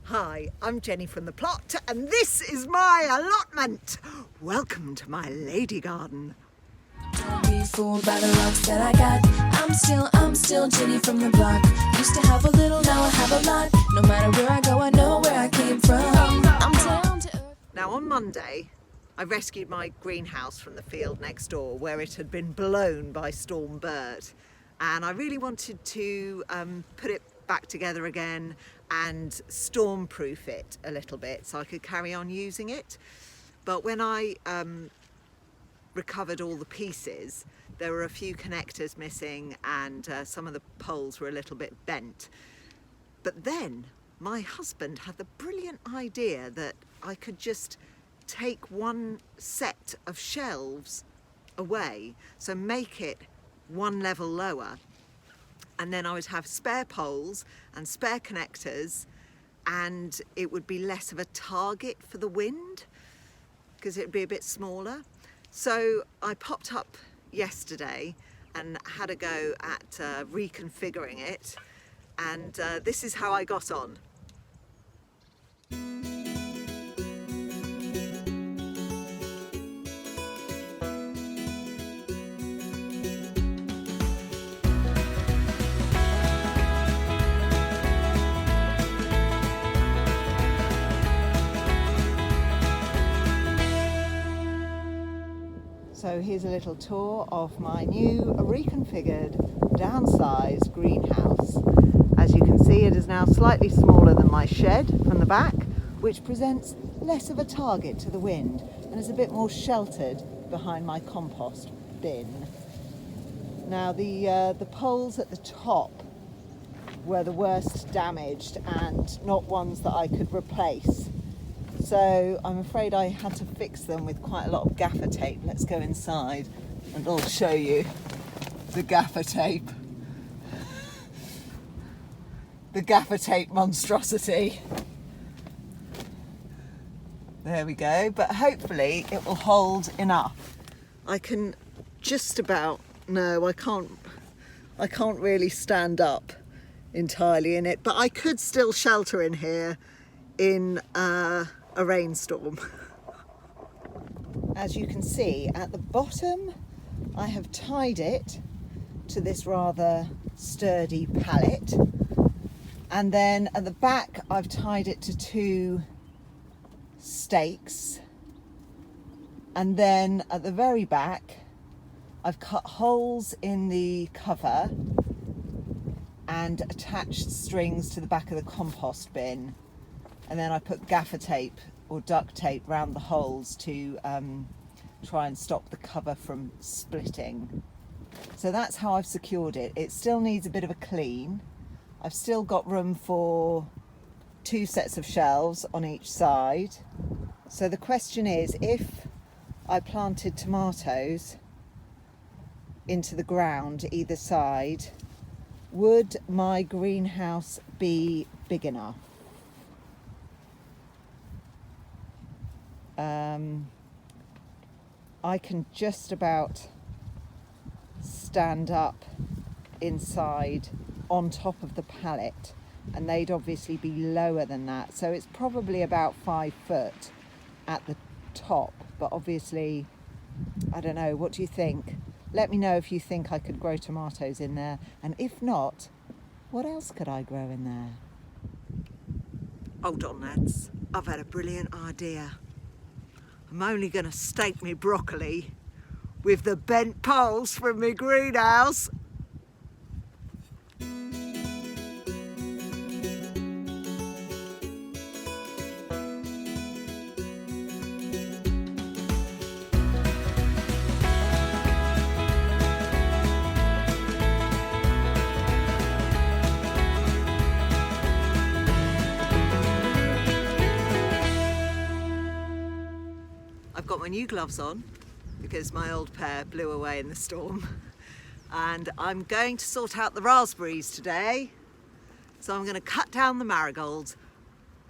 Hi, I'm Jenny from the plot, and this is my allotment. Welcome to my lady garden. Don't be fooled by the rocks that I got. I'm still Jenny from the block. Used to have a little, now I have a lot. No matter where I go, I know where I came from. I'm down to earth. Now on Monday, I rescued my greenhouse from the field next door where it had been blown by Storm Bert. And I really wanted to put it back together again and storm-proof it a little bit so I could carry on using it. But when I recovered all the pieces, there were a few connectors missing and some of the poles were a little bit bent. But then my husband had the brilliant idea that I could just take one set of shelves away, so make it one level lower, and then I would have spare poles and spare connectors, and it would be less of a target for the wind because it would be a bit smaller. So I popped up yesterday and had a go at reconfiguring it, and this is how I got on. So here's a little tour of my new reconfigured downsized greenhouse. As you can see, it is now slightly smaller than my shed from the back, which presents less of a target to the wind and is a bit more sheltered behind my compost bin. Now the poles at the top were the worst damaged and not ones that I could replace. So I'm afraid I had to fix them with quite a lot of gaffer tape. Let's go inside and I'll show you the gaffer tape. The gaffer tape monstrosity. There we go, but hopefully it will hold enough. I can just about, no, I can't really stand up entirely in it, but I could still shelter in here in a rainstorm. As you can see at the bottom, I have tied it to this rather sturdy pallet, and then at the back I've tied it to two stakes, and then at the very back I've cut holes in the cover and attached strings to the back of the compost bin. And then I put gaffer tape or duct tape around the holes to try and stop the cover from splitting. So that's how I've secured it. It still needs a bit of a clean. I've still got room for two sets of shelves on each side. So the question is, if I planted tomatoes into the ground either side, would my greenhouse be big enough? I can just about stand up inside on top of the pallet, and they'd obviously be lower than that, so it's probably about 5 foot at the top, but obviously I don't know. What do you think? Let me know if you think I could grow tomatoes in there, and if not, what else could I grow in there? Hold on, lads, I've had a brilliant idea. I'm only going to stake me broccoli with the bent poles from my greenhouse. I've got my new gloves on because my old pair blew away in the storm, and I'm going to sort out the raspberries today. So I'm going to cut down the marigolds,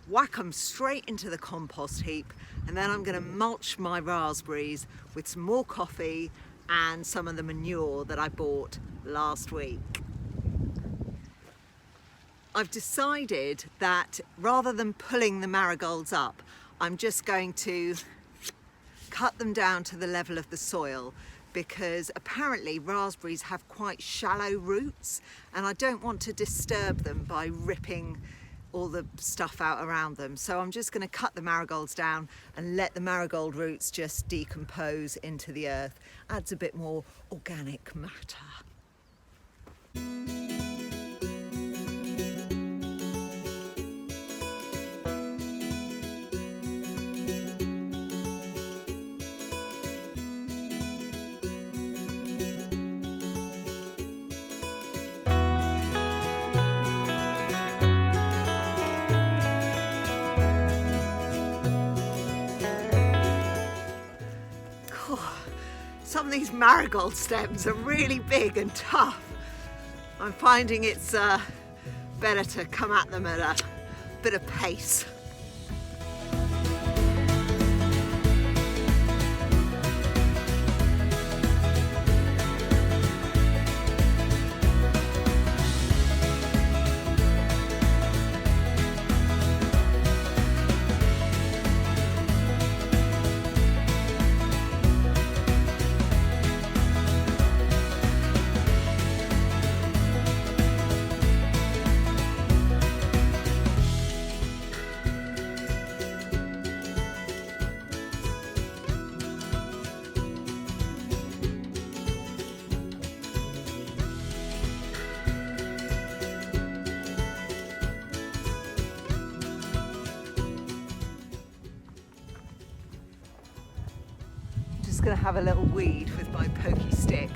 whack them straight into the compost heap, and then I'm going to mulch my raspberries with some more coffee and some of the manure that I bought last week. I've decided that rather than pulling the marigolds up, I'm just going to cut them down to the level of the soil, because apparently raspberries have quite shallow roots and I don't want to disturb them by ripping all the stuff out around them. So I'm just going to cut the marigolds down and let the marigold roots just decompose into the earth. Adds a bit more organic matter. Some of these marigold stems are really big and tough. I'm finding it's better to come at them at a bit of pace. Just going to have a little weed with my pokey stick.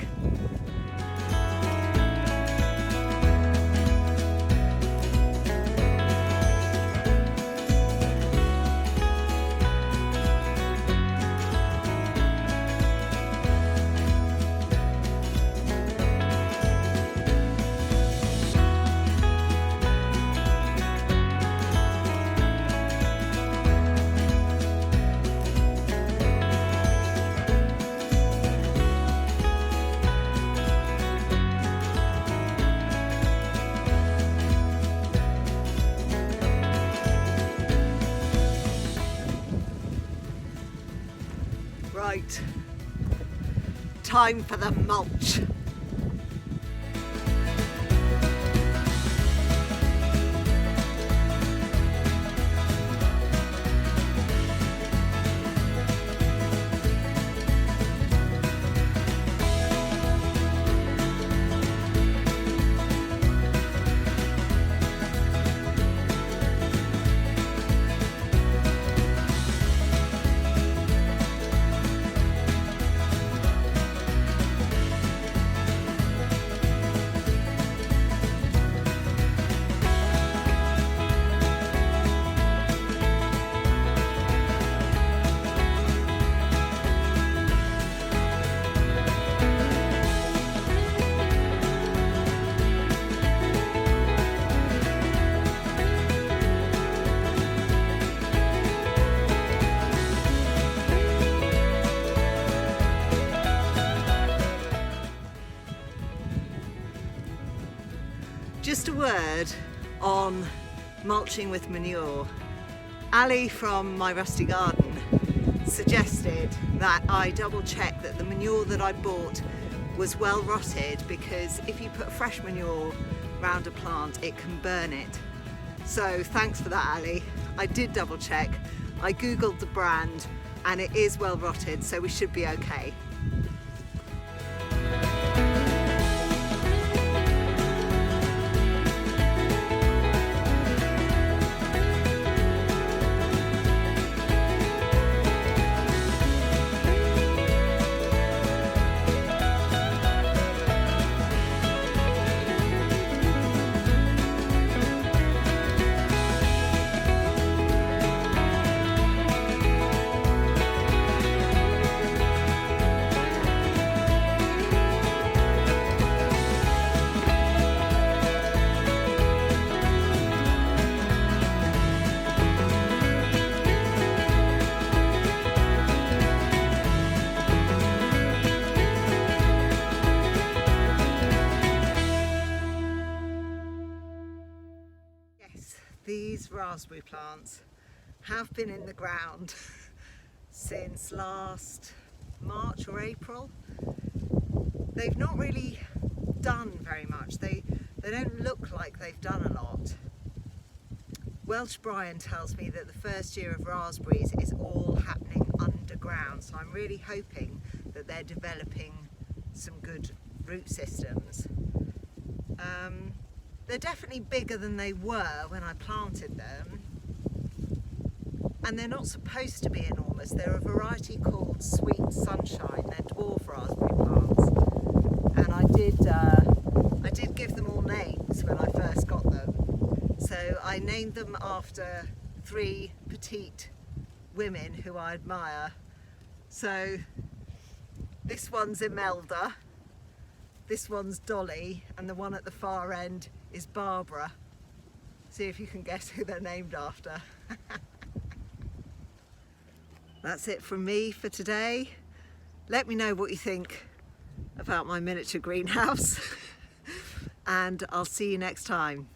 Right, time for the mulch. Just a word on mulching with manure. Ali from My Rusty Garden suggested that I double check that the manure that I bought was well rotted, because if you put fresh manure around a plant it can burn it. So thanks for that, Ali. I did double check. I googled the brand and it is well rotted, so we should be okay. raspberry plants have been in the ground since last March or April. They've not really done very much. They don't look like they've done a lot. Welsh Brian tells me that the first year of raspberries is all happening underground, so I'm really hoping that they're developing some good root systems. They're definitely bigger than they were when I planted them, and they're not supposed to be enormous. They're a variety called Sweet Sunshine. They're dwarf raspberry plants, and I did give them all names when I first got them. So I named them after 3 petite women who I admire. So this one's Imelda, this one's Dolly, and the one at the far end is Barbara. See if you can guess who they're named after. That's it from me for today. Let me know what you think about my miniature greenhouse and I'll see you next time.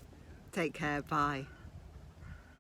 Take care, bye.